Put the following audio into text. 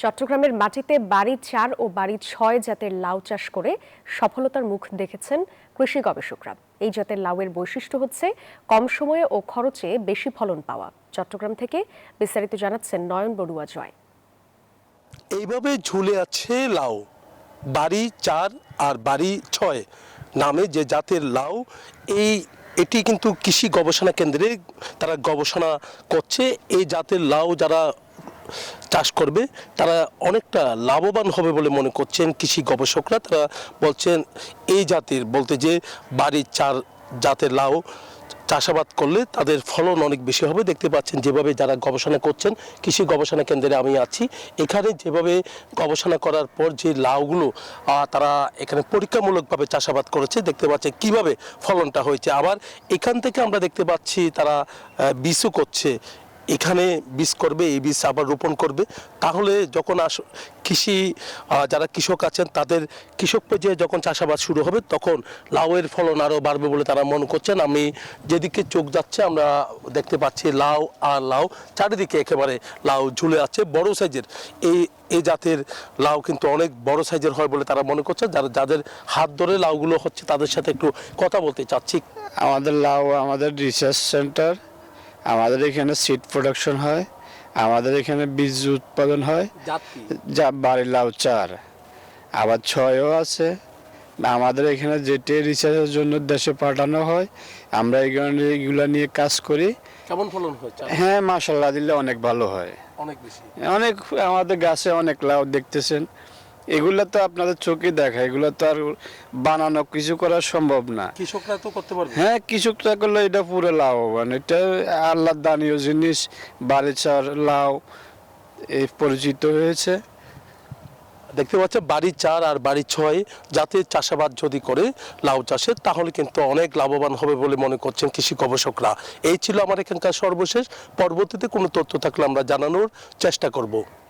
চট্টগ্রামের মাটিতে বাড়ি 4 ও বাড়ি 6 জাতের লাউ চাষ করে সফলতার মুখ দেখেছেন কৃষি গবেষকরা। এই জাতের লাউয়ের বৈশিষ্ট্য হচ্ছে কম সময়ে ও খরচে বেশি ফলন পাওয়া। চট্টগ্রাম থেকে বিস্তারিত জানাচ্ছেন নয়ন বড়ুয়া জয়। এইভাবে ঝুলে আছে লাউ। বাড়ি 4 আর বাড়ি 6 নামে যে জাতের লাউ, এটি কিন্তু কৃষি গবেষণা কেন্দ্রে তারা গবেষণা করছে। এই জাতের লাউ যারা চাষ করবে তারা অনেকটা লাভবান হবে বলে মনে করছেন কৃষি গবেষকরা। তারা বলছেন এই জাতের বলতে যে বাড়ি 4 জাতের লাউ চাষাবাদ করলে তাদের ফলন অনেক বেশি হবে। দেখতে পাচ্ছেন যেভাবে যারা গবেষণা করছেন, কৃষি গবেষণা কেন্দ্রে আমি আছি, এখানে যেভাবে গবেষণা করার পর যে লাউগুলো তারা এখানে পরীক্ষামূলকভাবে চাষাবাদ করেছে, দেখতে পাচ্ছেন কিভাবে ফলনটা হয়েছে। আবার এখান থেকে আমরা দেখতে পাচ্ছি তারা বীজও করছে, এখানে বীজ করবে, এই বীজ আবার রোপণ করবে। তাহলে যখন কৃষি যারা কৃষক আছেন তাদের কৃষক পর্যায়ে যখন চাষাবাদ শুরু হবে তখন লাউয়ের ফলন আরও বাড়বে বলে তারা মনে করছেন। আমি যেদিকে চোখ যাচ্ছে আমরা দেখতে পাচ্ছি লাউ আর লাউ, চারিদিকে একেবারে লাউ ঝুলে আছে। বড় সাইজের এই জাতের লাউ কিন্তু অনেক বড় সাইজের হয় বলে তারা মনে করছে। যাদের হাত ধরে লাউগুলো হচ্ছে তাদের সাথে একটু কথা বলতে চাচ্ছি। আমাদের লাউ আমাদের রিসার্চ সেন্টার, আমাদের এখানে সিড প্রোডাকশন হয়, আমাদের এখানে বীজ উৎপাদন হয়। যা বাড়ি লাউ 4 আবার 6ও আছে। আমাদের এখানে যেটি রিসার্চের জন্য দেশে পাঠানো হয়, আমরা এগুলো নিয়ে কাজ করি। কেমন ফলন হয়েছে? হ্যাঁ, মাশাআল্লাহ দিলে অনেক ভালো হয়, অনেক বেশি। অনেক আমাদের গাছে অনেক লাউ দেখতেছেন। এগুলো তো আপনাদের চোখে দেখা, এগুলো তো আর বানানো কিছু করা সম্ভব না। কৃষকরা তো করতে পারবে। হ্যাঁ, কৃষকরা করলে এটা পুরো লাভবান। এটা আল্লাহর দানীয় জিনিস। বাড়ি 4 লাউ এই পরিচিত হয়েছে। দেখতে পাচ্ছেন বাড়ি 4 আর বাড়ি 6 জাতের চাষাবাদ যদি করে লাউ চাষে তাহলে কিন্তু অনেক লাভবান হবে বলে মনে করছেন কৃষি গবেষকরা। এই ছিল আমার এখানকার সর্বশেষ। পরবর্তীতে কোনো তথ্য থাকলে আমরা জানানোর চেষ্টা করব।